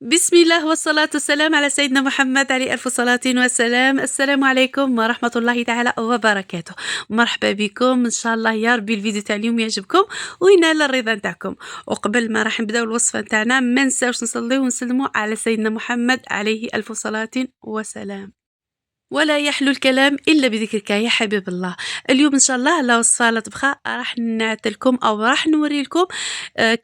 بسم الله والصلاة والسلام على سيدنا محمد عليه ألف صلاة وسلام. السلام عليكم ورحمة الله تعالى وبركاته. مرحبا بكم، إن شاء الله يا ربي الفيديو تاع اليوم يعجبكم وينال الرضا نتاعكم. وقبل ما راح نبداو الوصفة نتاعنا ما نساوش نصليو ونسلموا على سيدنا محمد عليه ألف صلاة وسلام. ولا يحلو الكلام إلا بذكرك يا حبيب الله. اليوم إن شاء الله على وصفة لطبخة راح نعطيلكم أو راح نوري لكم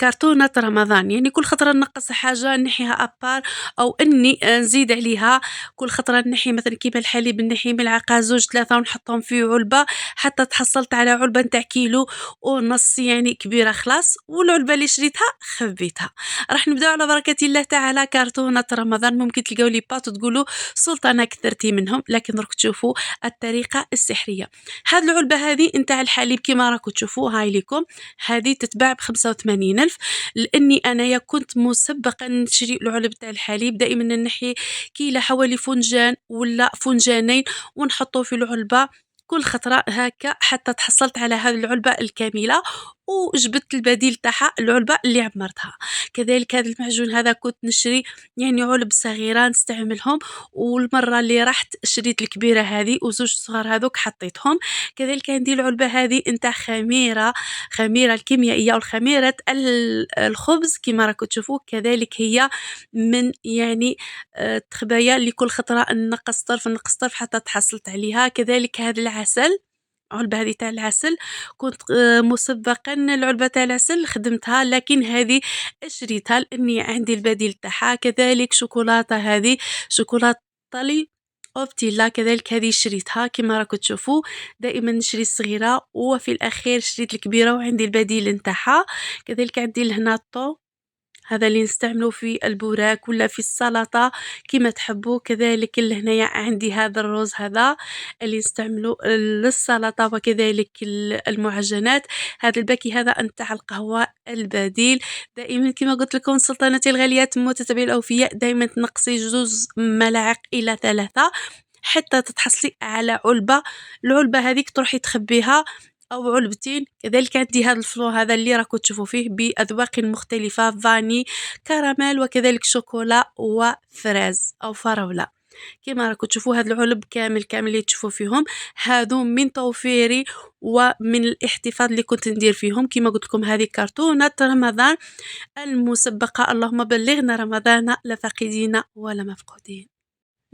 كرتونة رمضان. يعني كل خطرة نقص حاجة نحيها أبار أو إني نزيد عليها. كل خطرة نحي مثلا كيما الحليب نحي ملعقة زوج ثلاثة ونحطهم في علبة حتى تحصلت على علبة نتاع كيلو ونص يعني كبيرة خلاص، والعلبة اللي شريتها خبيتها. راح نبداو على بركة الله تعالى. كرتونة رمضان ممكن تلقاو لي بات وتقولوا سلطانة كثرتي منهم، لكن راك تشوفوا الطريقة السحرية. هاد العلبة هذه نتاع الحليب كيما راكم تشوفوا هاي لكم، هذه تتباع ب85 ألف. لأني أنايا كنت مسبقا نشري العلب تاع الحليب دائما نحي كيلة حوالي فنجان ولا فنجانين ونحطه في العلبة كل خطرة هكا حتى تحصلت على هذه العلبة الكاملة، وجبت البديل تاعها العلبة اللي عمرتها. كذلك هذا المعجون هذا كنت نشري يعني علب صغيرة نستعملهم، والمرة اللي رحت شريت الكبيرة هذه وزوج صغار هذوك حطيتهم. كذلك عندي العلبة هذه نتاع خميرة الكيميائية والخميرة الخبز كما راكم تشوفوا، كذلك هي من يعني تخبايا لكل خطرة نقص طرف حتى تحصلت عليها. كذلك هذا العسل، علبة هذه تاع العسل كنت مسبقا العلبة تاع العسل خدمتها، لكن هذه شريتها لاني عندي البديل تاعها. كذلك شوكولاتة، هذه شوكولاتة لي اوبتيلا، كذلك هذه شريتها كما راكم تشوفوا. دائما نشري الصغيرة وفي الاخير شريت الكبيرة وعندي البديل نتاعها. كذلك عندي الهناطو، هذا اللي نستعمله في البوراك ولا في السلطة كيما تحبوا. كذلك لهنايا عندي هذا الروز هذا اللي نستعمله للسلطة، وكذلك المعجنات. هذا الباكي هذا نتاع القهوة البديل. دائما كما قلت لكم سلطانتي الغاليات متتبعي الأوفياء، دائما تنقصي 2 ملاعق إلى 3 حتى تتحصلي على علبة. العلبة هذيك تروحي تخبيها أو علبتين. كذلك عندي هذا الفلو هذا اللي راكم تشوفوا فيه بأذواق مختلفة، فاني، كراميل، وكذلك شوكولا وفراز أو فراولة. كما راكم تشوفوا هاد العلب كامل اللي تشوفوا فيهم هادو من توفيري ومن الاحتفاظ اللي كنت ندير فيهم. كما قلت لكم هذه كرتونة رمضان المسبقة، اللهم بلغنا رمضان لا فاقدين ولا مفقودين.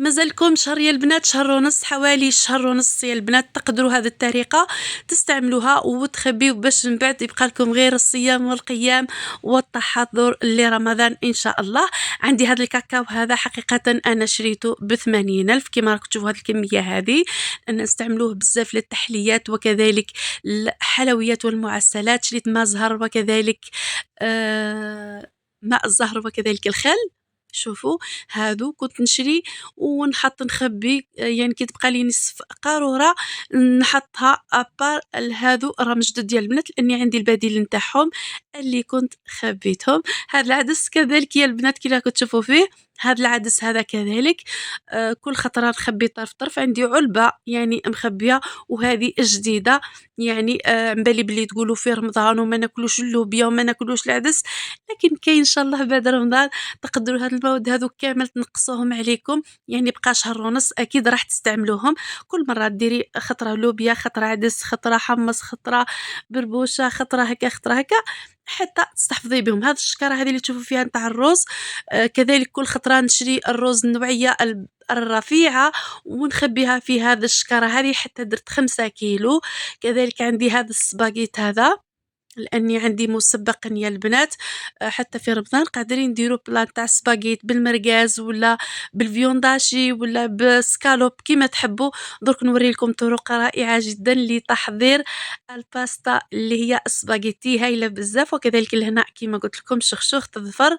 مازالكم شهر يا البنات، شهر ونص، حوالي شهر ونص يا البنات تقدروا هذه الطريقة تستعملوها وتخبيو باش من بعد يبقى لكم غير الصيام والقيام والتحضر لرمضان إن شاء الله. عندي هذا الكاكاو هذا حقيقة أنا شريته ب80 ألف كما راكم تشوفوا هذه الكمية هذه. أنا نستعملوه بزاف للتحليات وكذلك الحلويات والمعسلات. شريت ماء زهر وكذلك ماء الزهر وكذلك الخل. شوفوا هادو كنت نشري ونحط نخبي، يعني كي تبقى لي نصف قارورة نحطها ابار لهادو راهم جدد ديال البنات لاني عندي البديل نتاعهم اللي كنت خبيتهم. هاد العدس كذلك يا البنات كي راكم تشوفوا فيه، هاد العدس هذا كذلك كل خطرة نخبي طرف عندي علبة يعني مخبية وهذه جديدة. يعني مبالي بلي تقولوا في رمضان وما ناكلوش اللوبيا وما ناكلوش العدس، لكن كاين ان شاء الله بعد رمضان تقدروا هاد المواد هذوك كامل تنقصوهم عليكم. يعني بقى شهر ونص اكيد راح تستعملوهم. كل مره ديري خطره لوبيا، خطره عدس، خطره حمص، خطره بربوشه، خطره هكا خطره هكا حتى تستحفظي بهم. هذه الشكاره هذه اللي تشوفوا فيها نتاع الروز كذلك كل خطره نشري الروز النوعيه الرفيعة ونخبيها في هذا الشكارة هذه حتى درت 5 كيلو. كذلك عندي هذا السباغيت هذا لاني عندي مسبقا يا البنات حتى في رمضان قادرين نديرو بلان تاع سباغيت بالمرقاز ولا بالفيونداشي ولا بسكالوب كيما تحبوا. درك نوري لكم طرق رائعه جدا لتحضير الباستا اللي هي سباغيتي هايله بزاف. وكذلك لهنا كيما قلت لكم شخشوخ تظفر.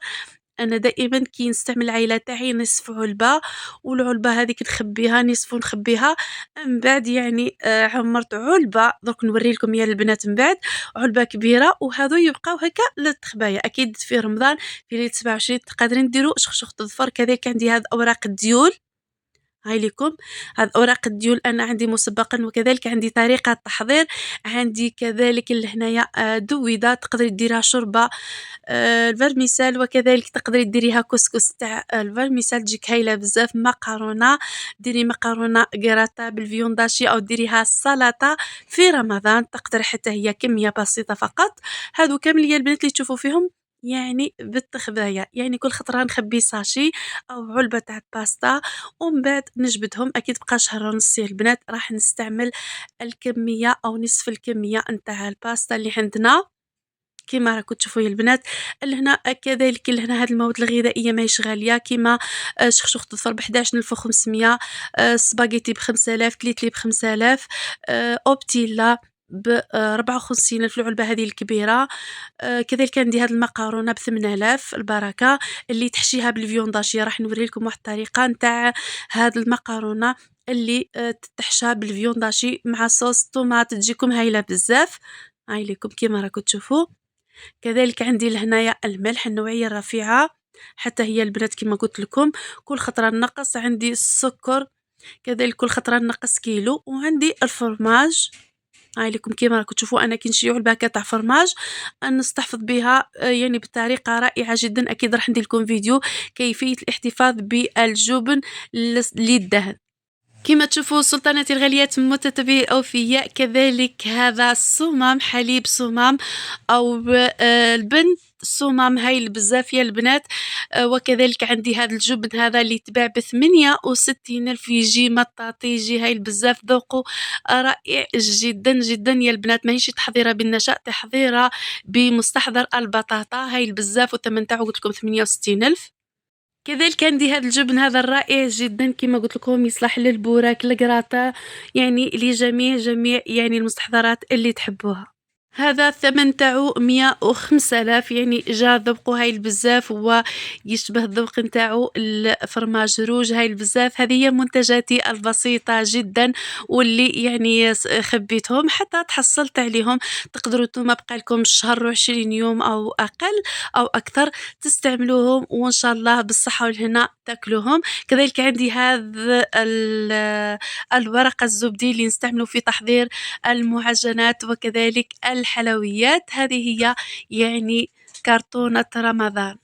أنا دائمًا كي نستعمل العيلة تاعي نصف علبة، والعلبة هاذيك نخبيها نصف ونخبيها. من بعد يعني عمرت علبة درك نوري لكم يا البنات من بعد علبة كبيرة، وهذو يبقاو هكا للتخبايا. أكيد في رمضان في ليلة 27 قادرين ديروا شخشوخة الظفر. كذلك عندي هاد أوراق الديول هاي لكم. هذا أوراق الديون أنا عندي مسبقًا، وكذلك عندي طريقة تحضير، عندي كذلك لهنايا دوّدة تقدري ديريها شوربة الفرميسال، وكذلك تقدري ديريها كسكس تاع الفرميسال تجيك هايلة بزاف. مقارونة، ديري مقارونة غراتا بالفيونداشي أو ديريها سلطة في رمضان، تقدر حتى هي كمية بسيطة فقط. هاذو كامل هي البنات اللي تشوفوا فيهم يعني بالتخبايا، يعني كل خطرة نخبي ساشي أو علبة تاع باستا ومن بعد نجبدهم. أكيد بقى شهر ونص يا البنات راح نستعمل الكمية أو نصف الكمية نتاع الباستا اللي عندنا كيما راكم تشوفوا يا البنات. لهنا كذلك لهنا هاد المواد الغذائية ماهيش غالية، كيما شخشوخة الضرب 11,500، سباغيتي ب5000، كليتلي ب5000، أوبتيلا ب54,000 العلبة هذه الكبيرة. كذلك عندي هاد المقارونة ب8000 البركة اللي تحشيها بالفيونداشي. راح نوري لكم واحد الطريقة نتاع هاد المقارونة اللي تتحشى بالفيونداشي مع صوص طوماط تجيكم هايلة بزاف. هاي لكم كيما راكم تشوفوا. كذلك عندي لهنايا الملح النوعية الرفيعة حتى هي البنات كما قلت لكم. كل خطرة نقص عندي السكر، كذلك كل خطرة نقص كيلو. وعندي الفرماج، هاي لكم كيما راكم تشوفوا انا كي نشريو علبة تاع فرماج نستحفظ بها يعني بطريقة رائعة جدا. اكيد راح ندير لكم فيديو كيفية الاحتفاظ بالجبن للدهن. كما تشوفوا سلطانتي الغاليات متتبعي الأوفياء، كذلك هذا صمام حليب صمام أو البن صمام هايل بزاف يا البنات. وكذلك عندي هذا الجبن هذا اللي يتباع ب68,000 يجي مطاطي يجي هايل بزاف ذوقه رائع جدا جدا يا البنات. ماهيش تحضيرها بالنشاء، تحضيرها بمستحضر البطاطا هايل بزاف، والثمن تاعو قلت لكم 68,000. كذلك عندي هذا الجبن هذا الرائع جدا كما قلت لكم يصلح للبوراك الكراتا، يعني لجميع يعني المستحضرات اللي تحبوها. هذا الثمن تاعو 105,000، يعني جا ذوقو هايل بزاف ويشبه الذوق نتاعو الفرماج روج هايل بزاف. هذه هي منتجاتي البسيطة جدا واللي يعني خبيتهم حتى تحصلت عليهم. تقدروا نتوما بقالكم شهر و20 يوم أو أقل أو أكثر تستعملوهم وإن شاء الله بالصحة والهنا تاكلوهم. كذلك عندي هذا الورق الزبدي اللي نستعمله في تحضير المعجنات وكذلك الحلويات. هذه هي يعني كرتونة رمضان.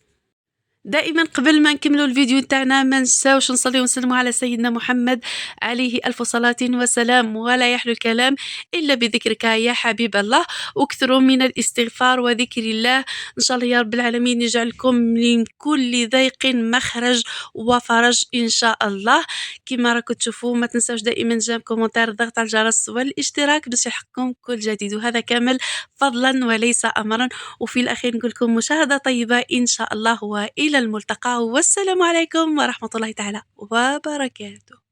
دائما قبل ما نكملوا الفيديو تاعنا ما نساوش نصلي ونسلموا على سيدنا محمد عليه ألف صلاة وسلام. ولا يحلو الكلام إلا بذكرك يا حبيب الله، واكثروا من الاستغفار وذكر الله. إن شاء الله يا رب العالمين يجعلكم من كل ضيق مخرج وفرج إن شاء الله. كما راكم تشوفوا ما تنساوش دائما جيم كومنتار الضغط على الجرس والاشتراك باش يحقكم كل جديد، وهذا كامل فضلا وليس أمرا. وفي الأخير نقول لكم مشاهدة طيبة إن شاء الله، وإلى الملتقى، والسلام عليكم ورحمة الله تعالى وبركاته.